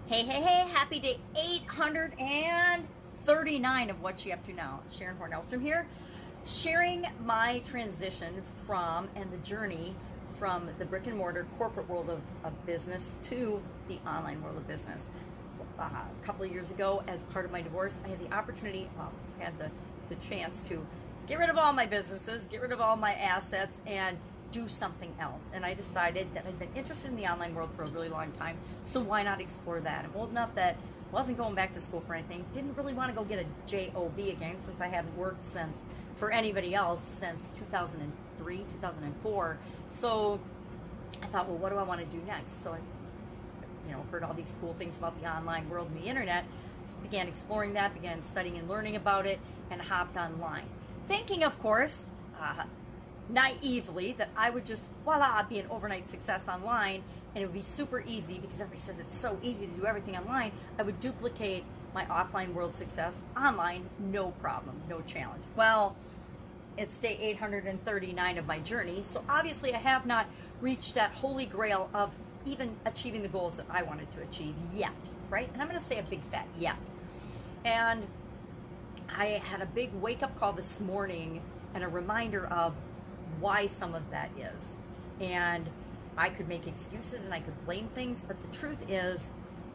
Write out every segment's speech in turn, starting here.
Hey, hey, hey, happy day 839 of What You Up To Now. Sharon Horne-Ellstrom here, sharing my transition from and the journey from the brick and mortar corporate world of business to the online world of business. A couple of years ago, as part of my divorce, I had the opportunity, had the chance to get rid of all my businesses, get rid of all my assets, and do something else. And I decided that I'd been interested in the online world for a really long time, so why not explore that? I'm old enough that I wasn't going back to school for anything, didn't really want to go get a job again, since I hadn't worked for anybody else since 2003, 2004. So I thought, well, what do I want to do next? So I heard all these cool things about the online world and the internet, so began exploring that, began studying and learning about it, and hopped online. Thinking, of course, naively, that I would just, voila, be an overnight success online, and it would be super easy because everybody says it's so easy to do everything online. I would duplicate my offline world success online, no problem, no challenge. Well, it's day 839 of my journey, so obviously I have not reached that holy grail of even achieving the goals that I wanted to achieve yet, right? And I'm going to say a big fat yet. And I had a big wake-up call this morning and a reminder of why some of that is. And I could make excuses and I could blame things, but the truth is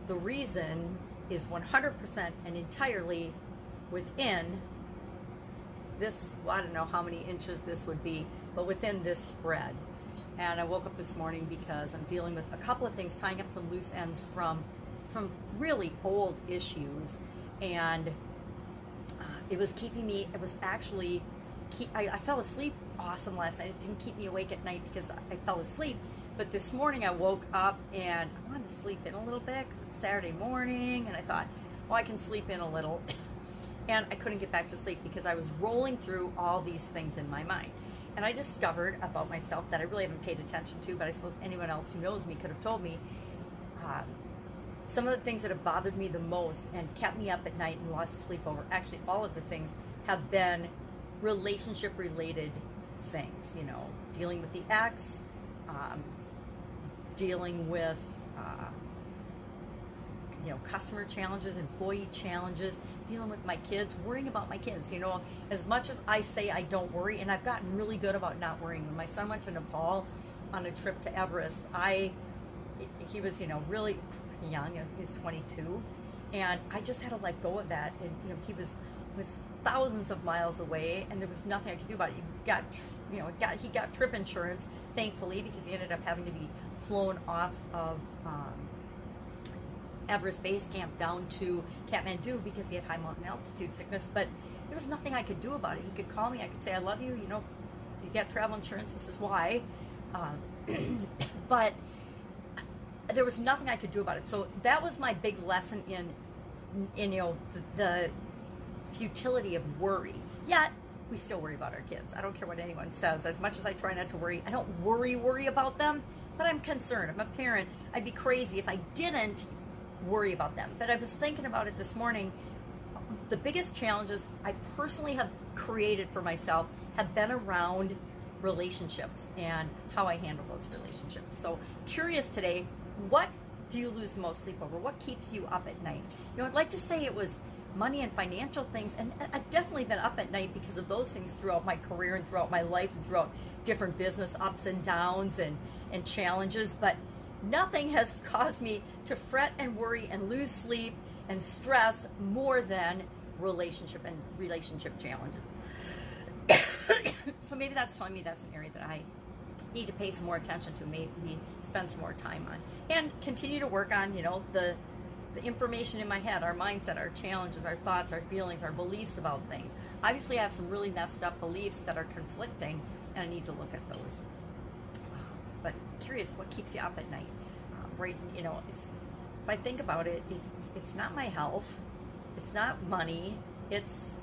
the reason is 100% and entirely within this, well, I don't know how many inches this would be, but within this spread. And I woke up this morning because I'm dealing with a couple of things, tying up some loose ends from really old issues. And it was keeping me, it was actually, I fell asleep awesome last night. It didn't keep me awake at night because I fell asleep. But this morning I woke up and I wanted to sleep in a little bit because it's Saturday morning, and I thought, well, I can sleep in a little. And I couldn't get back to sleep because I was rolling through all these things in my mind. And I discovered about myself that I really haven't paid attention to, but I suppose anyone else who knows me could have told me, some of the things that have bothered me the most and kept me up at night and lost sleep over, actually all of the things have been relationship related things, dealing with the ex, dealing with customer challenges, employee challenges, dealing with my kids, worrying about my kids. As much as I say I don't worry, and I've gotten really good about not worrying. When my son went to Nepal on a trip to Everest, he was really young, he was 22, and I just had to let go of that. And he was thousands of miles away, and there was nothing I could do about it. He got trip insurance, thankfully, because he ended up having to be flown off of Everest Base Camp down to Kathmandu because he had high mountain altitude sickness. But there was nothing I could do about it. He could call me, I could say, I love you, you got travel insurance, this is why. But there was nothing I could do about it. So that was my big lesson in the futility of worry. Yet we still worry about our kids. I don't care what anyone says. As much as I try not to worry, I don't worry about them, but I'm concerned. I'm a parent. I'd be crazy if I didn't worry about them. But I was thinking about it this morning. The biggest challenges I personally have created for myself have been around relationships and how I handle those relationships. So curious today, what do you lose the most sleep over? What keeps you up at night? I'd like to say it was money and financial things, and I've definitely been up at night because of those things throughout my career and throughout my life and throughout different business ups and downs and challenges, but nothing has caused me to fret and worry and lose sleep and stress more than relationship challenges. So maybe that's telling me that's an area that I need to pay some more attention to, maybe spend some more time on, and continue to work on, the information in my head, our mindset, our challenges, our thoughts, our feelings, our beliefs about things. Obviously, I have some really messed up beliefs that are conflicting, and I need to look at those. But curious, what keeps you up at night? Right, if I think about it, it's not my health, it's not money, it's,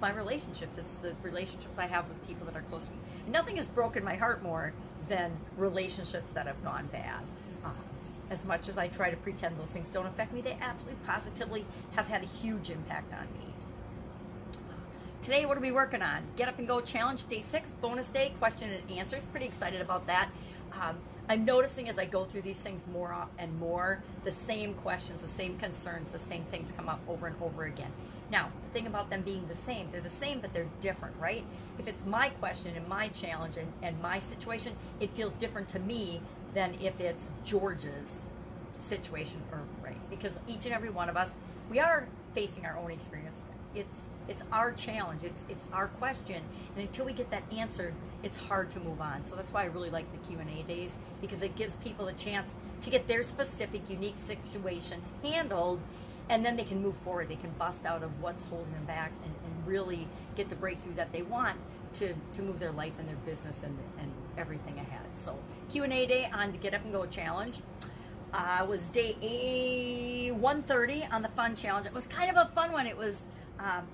my relationships. It's the relationships I have with people that are close to me. And nothing has broken my heart more than relationships that have gone bad. As much as I try to pretend those things don't affect me, they absolutely positively have had a huge impact on me. Today, what are we working on? Get Up and Go Challenge, Day 6, bonus day, question and answers. Pretty excited about that. I'm noticing as I go through these things more and more, the same questions, the same concerns, the same things come up over and over again. Now, the thing about them being the same, they're the same, but they're different, right? If it's my question and my challenge and my situation, it feels different to me than if it's George's situation, or right? Because each and every one of us, we are facing our own experience. It's our challenge, it's our question, and until we get that answered, it's hard to move on. So that's why I really like the Q&A days, because it gives people a chance to get their specific, unique situation handled, and then they can move forward. They can bust out of what's holding them back and really get the breakthrough that they want to move their life and their business and everything ahead. So Q&A day on the Get Up and Go Challenge. Was day 130 on the fun challenge. It was kind of a fun one. It was, I'm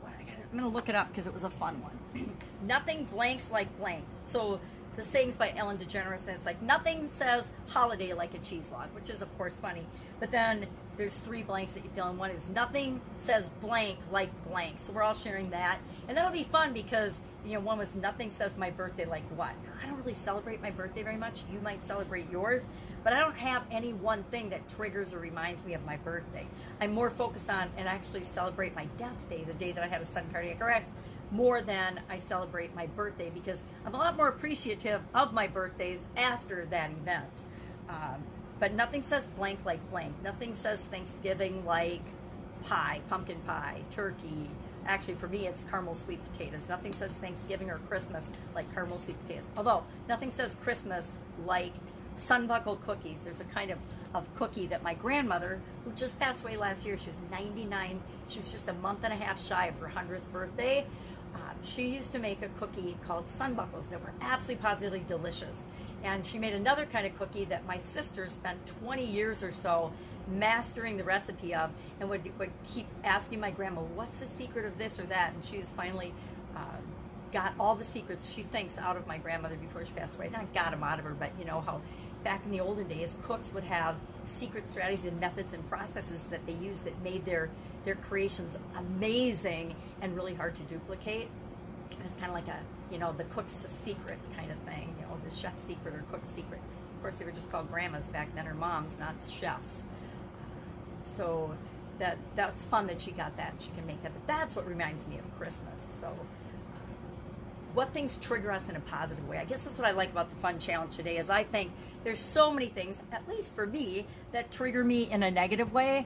going to look it up because it was a fun one. Nothing blanks like blank. So the sayings by Ellen DeGeneres, and it's like, nothing says holiday like a cheese log, which is of course funny. But then there's 3 blanks that you fill in. One is nothing says blank like blank. So we're all sharing that. And that'll be fun because, one was nothing says my birthday like what. I don't really celebrate my birthday very much. You might celebrate yours, but I don't have any one thing that triggers or reminds me of my birthday. I'm more focused on and actually celebrate my death day, the day that I had a sudden cardiac arrest, more than I celebrate my birthday, because I'm a lot more appreciative of my birthdays after that event. But nothing says blank like blank. Nothing says Thanksgiving like pie, pumpkin pie, turkey. Actually, for me, it's caramel sweet potatoes. Nothing says Thanksgiving or Christmas like caramel sweet potatoes. Although, nothing says Christmas like sunbuckle cookies. There's a kind of cookie that my grandmother, who just passed away last year, she was 99, she was just a month and a half shy of her 100th birthday. She used to make a cookie called sunbuckles that were absolutely positively delicious. And she made another kind of cookie that my sister spent 20 years or so mastering the recipe of, and would keep asking my grandma, what's the secret of this or that? And she's finally got all the secrets, she thinks, out of my grandmother before she passed away. Not got them out of her, but you know how back in the olden days, cooks would have secret strategies and methods and processes that they used that made their creations amazing and really hard to duplicate. It's kind of like the cook's secret kind of thing, the chef's secret or cook's secret. Of course, they were just called grandmas back then, or moms, not chefs. So that's fun that she got that and she can make that. But that's what reminds me of Christmas. So what things trigger us in a positive way? I guess that's what I like about the fun challenge today, is I think there's so many things, at least for me, that trigger me in a negative way.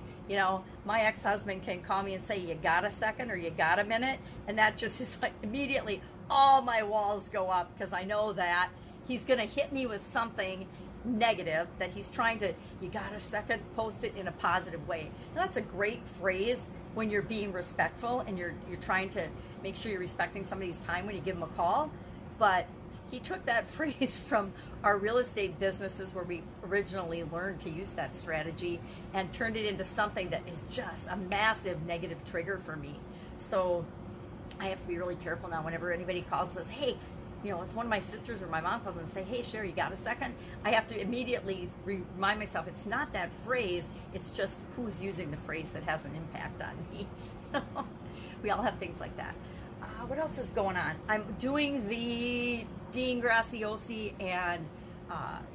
My ex-husband can call me and say, you got a second or you got a minute? And that just is like immediately all my walls go up, because I know that he's going to hit me with something negative that he's trying to, you got a second, post it in a positive way. And that's a great phrase when you're being respectful and you're trying to make sure you're respecting somebody's time when you give them a call. But he took that phrase from our real estate businesses where we originally learned to use that strategy and turned it into something that is just a massive negative trigger for me. So I have to be really careful now whenever anybody calls us, hey, if one of my sisters or my mom calls and say, hey, Sherry, you got a second? I have to immediately remind myself it's not that phrase, it's just who's using the phrase that has an impact on me. We all have things like that. What else is going on? I'm doing the Dean Graziosi and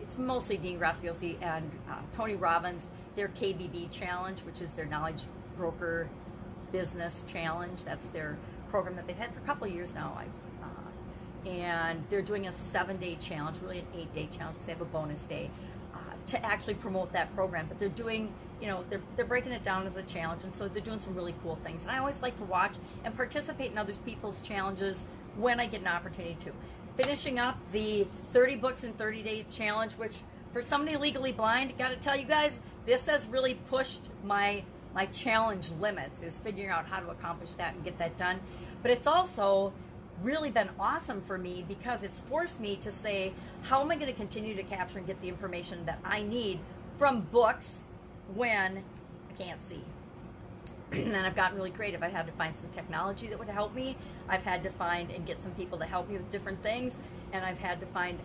it's mostly Dean Graziosi and Tony Robbins, their KBB challenge, which is their knowledge broker business challenge. That's their program that they've had for a couple of years now. And they're doing a 7-day challenge, really an 8-day challenge, because they have a bonus day to actually promote that program. But they're doing, they're breaking it down as a challenge, and so they're doing some really cool things. And I always like to watch and participate in other people's challenges when I get an opportunity to. Finishing up the 30 books in 30 days challenge, which for somebody legally blind, got to tell you guys, this has really pushed my challenge limits, is figuring out how to accomplish that and get that done. But it's also really been awesome for me because it's forced me to say, how am I going to continue to capture and get the information that I need from books when I can't see? And I've gotten really creative. I've had to find some technology that would help me. I've had to find and get some people to help me with different things. And I've had to find,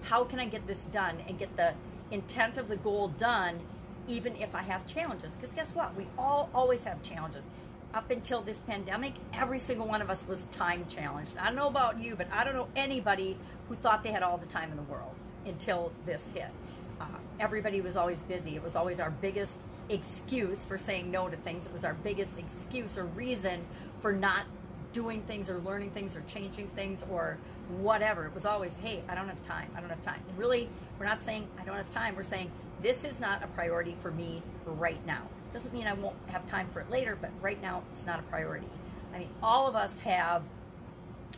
how can I get this done and get the intent of the goal done even if I have challenges? Because guess what? We all always have challenges. Up until this pandemic, every single one of us was time challenged. I don't know about you, but I don't know anybody who thought they had all the time in the world until this hit. everybody was always busy. It was always our biggest excuse for saying no to things. It was our biggest excuse or reason for not doing things or learning things or changing things or whatever. It was always, hey, I don't have time. I don't have time. And really, we're not saying I don't have time. We're saying this is not a priority for me right now. Doesn't mean I won't have time for it later, but right now it's not a priority. I mean, all of us have,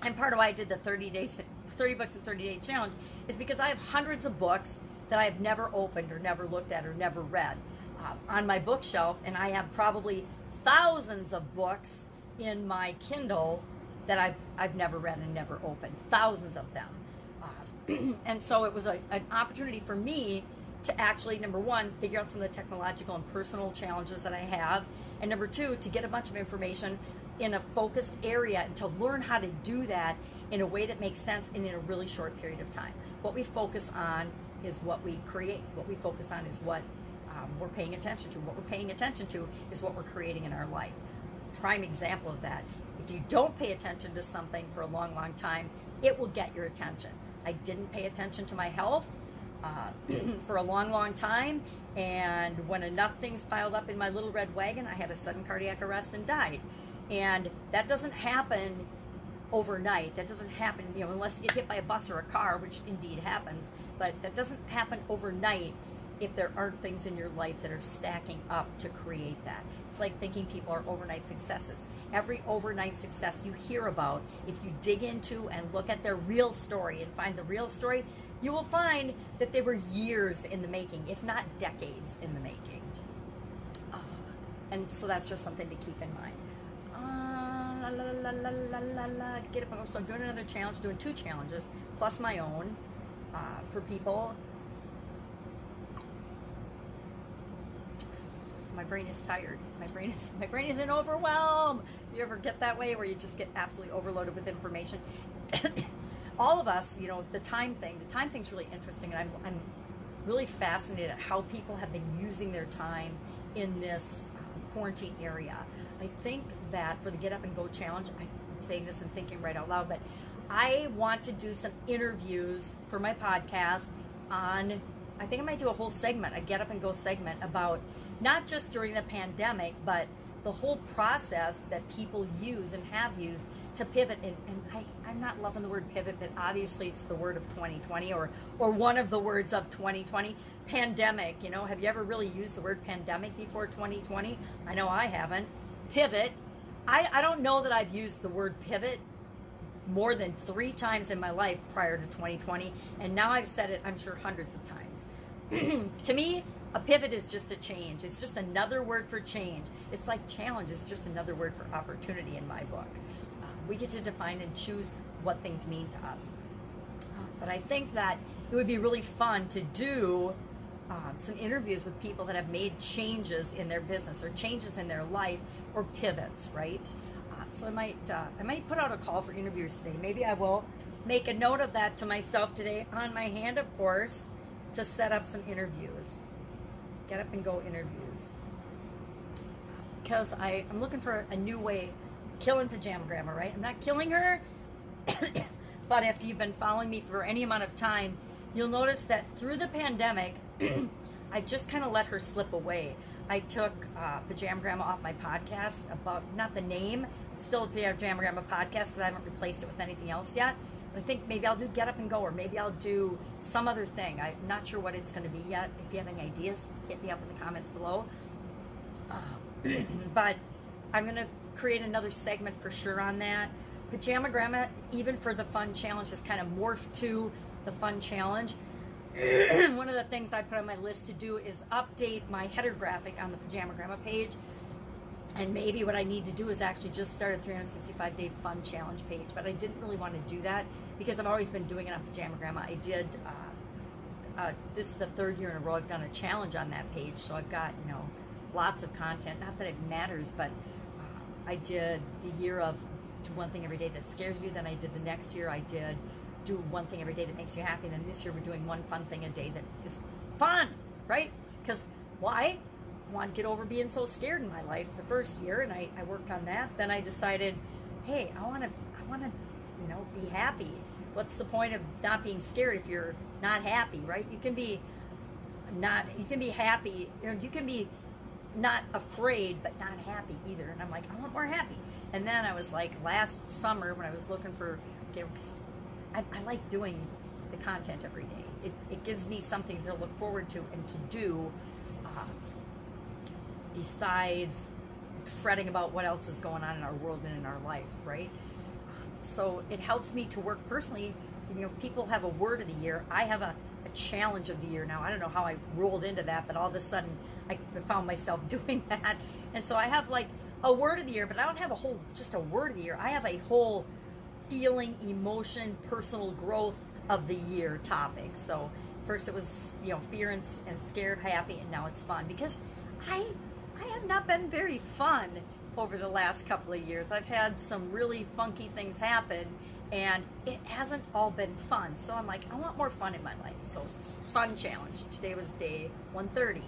and part of why I did the 30 books in 30 day challenge is because I have hundreds of books that I've never opened or never looked at or never read on my bookshelf, and I have probably thousands of books in my Kindle that I've never read and never opened, thousands of them. And so it was an opportunity for me to actually, number one, figure out some of the technological and personal challenges that I have, and number two, to get a bunch of information in a focused area and to learn how to do that in a way that makes sense and in a really short period of time. What we focus on is what we create. What we focus on is what we're paying attention to. What we're paying attention to is what we're creating in our life. Prime example of that. If you don't pay attention to something for a long, long time, it will get your attention. I didn't pay attention to my health for a long, long time, and when enough things piled up in my little red wagon, I had a sudden cardiac arrest and died. And that doesn't happen overnight. That doesn't happen, unless you get hit by a bus or a car, which indeed happens, but that doesn't happen overnight if there aren't things in your life that are stacking up to create that. It's like thinking people are overnight successes. Every overnight success you hear about, if you dig into and look at their real story and find the real story, you will find that they were years in the making, if not decades in the making. And so that's just something to keep in mind. Get up. So I'm doing another challenge, doing 2 challenges, plus my own for people. My brain is tired. My brain is in overwhelm. You ever get that way where you just get absolutely overloaded with information? All of us, the time thing's really interesting, and I'm really fascinated at how people have been using their time in this quarantine area. I think that for the Get Up and Go challenge, I'm saying this and thinking right out loud, but I want to do some interviews for my podcast on, I think I might do a whole segment, a Get Up and Go segment about not just during the pandemic, but the whole process that people use and have used to pivot. And I'm not loving the word pivot, but obviously it's the word of 2020 or one of the words of 2020. Pandemic, have you ever really used the word pandemic before 2020? I know I haven't. Pivot. I don't know that I've used the word pivot more than 3 times in my life prior to 2020. And now I've said it, I'm sure, hundreds of times. To me, a pivot is just a change. It's just another word for change. It's like challenge is just another word for opportunity in my book. We get to define and choose what things mean to us. But I think that it would be really fun to do some interviews with people that have made changes in their business or changes in their life or pivots, right? So I might put out a call for interviews today. Maybe I will make a note of that to myself today on my hand, of course, to set up some interviews. Get Up and Go interviews. Because I'm looking for a new way, killing Pajama Grandma, right? I'm not killing her, but if you've been following me for any amount of time, you'll notice that through the pandemic, I just kind of let her slip away. I took Pajama Grandma off my podcast, about not the name, it's still a Pajama Grandma podcast because I haven't replaced it with anything else yet. I think maybe I'll do Get Up and Go, or maybe I'll do some other thing. I'm not sure what it's going to be yet. If you have any ideas, hit me up in the comments below. But I'm going to create another segment for sure on that. Pajama Grandma, even for the fun challenge, has kind of morphed to the fun challenge. One of the things I put on my list to do is update my header graphic on the Pajama Grandma page. And maybe what I need to do is actually just start a 365-day fun challenge page. But I didn't really want to do that because I've always been doing it on Pajama Grandma. I did, this is the 3rd year in a row I've done a challenge on that page. So I've got, lots of content. Not that it matters, but I did the year of do one thing every day that scares you. Then I did the next year, I did do one thing every day that makes you happy. And then this year we're doing one fun thing a day that is fun, right? Because why? I want to get over being so scared in my life the first year, and I worked on that. Then I decided, hey, I want to be happy. What's the point of not being scared if you're not happy, right? You can be you can be happy, you can be not afraid but not happy either. And I'm like, I want more happy. And then I was like, last summer when I was looking for, because I like doing the content every day. It gives me something to look forward to and to do, besides fretting about what else is going on in our world and in our life, right? So it helps me to work personally. People have a word of the year. I have a challenge of the year now. I don't know how I rolled into that, but all of a sudden I found myself doing that. And so I have like a word of the year, but I don't have just a word of the year. I have a whole feeling, emotion, personal growth of the year topic. So first it was, fear and scared, happy, and now it's fun, because I have not been very fun over the last couple of years. I've had some really funky things happen, and it hasn't all been fun. So I'm like, I want more fun in my life. So fun challenge. Today was day 130.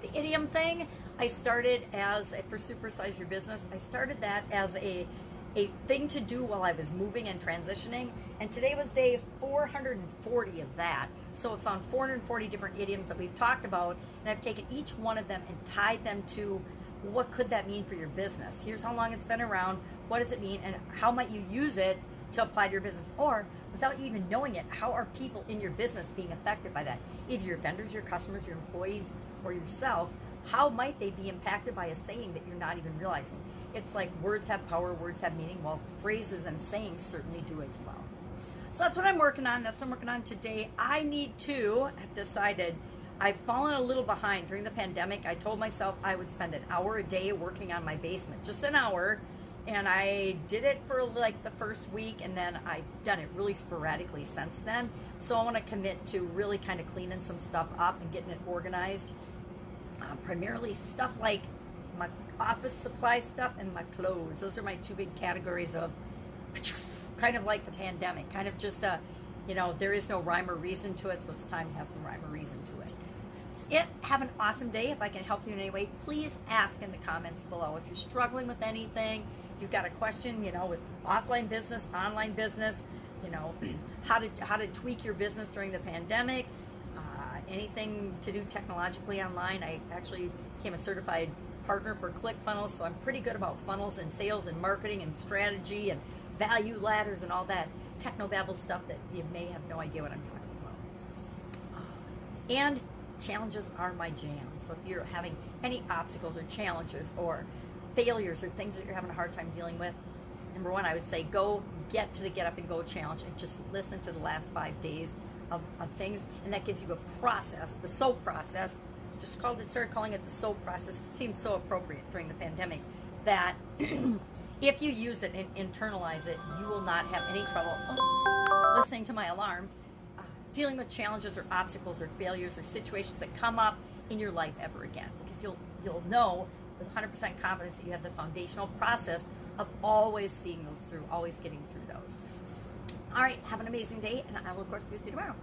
The idiom thing, I started for Supersize Your Business, I started that as a thing to do while I was moving and transitioning. And today was day 440 of that. So I found 440 different idioms that we've talked about, and I've taken each one of them and tied them to what could that mean for your business. Here's how long it's been around, what does it mean, and how might you use it to apply to your business? Or without you even knowing it, how are people in your business being affected by that? Either your vendors, your customers, your employees, or yourself. How might they be impacted by a saying that you're not even realizing? It's like words have power, words have meaning. Well, phrases and sayings certainly do as well. So that's what I'm working on. That's what I'm working on today. I've decided I've fallen a little behind. During the pandemic, I told myself I would spend an hour a day working on my basement, just an hour. And I did it for like the first week, and then I've done it really sporadically since then. So I want to commit to really kind of cleaning some stuff up and getting it organized. Primarily stuff like my office supply stuff and my clothes. Those are my two big categories of kind of like the pandemic, kind of just there is no rhyme or reason to it, so it's time to have some rhyme or reason to it. That's it. Have an awesome day. If I can help you in any way, please ask in the comments below. If you're struggling with anything, if you've got a question, with offline business, online business, how to tweak your business during the pandemic, anything to do technologically online. I actually became a certified partner for ClickFunnels, so I'm pretty good about funnels and sales and marketing and strategy and value ladders and all that technobabble stuff that you may have no idea what I'm talking about. And challenges are my jam. So if you're having any obstacles or challenges or failures or things that you're having a hard time dealing with, number one, I would say go get to the Get Up and Go challenge and just listen to the last 5 days of things, and that gives you a process, the SOAP process. Started calling it the SOAP process. It seems so appropriate during the pandemic that if you use it and internalize it, you will not have any trouble listening to my alarms, dealing with challenges or obstacles or failures or situations that come up in your life ever again, because you'll know with 100% confidence that you have the foundational process of always seeing those through, always getting through those. All right, have an amazing day, and I will, of course, be with you tomorrow.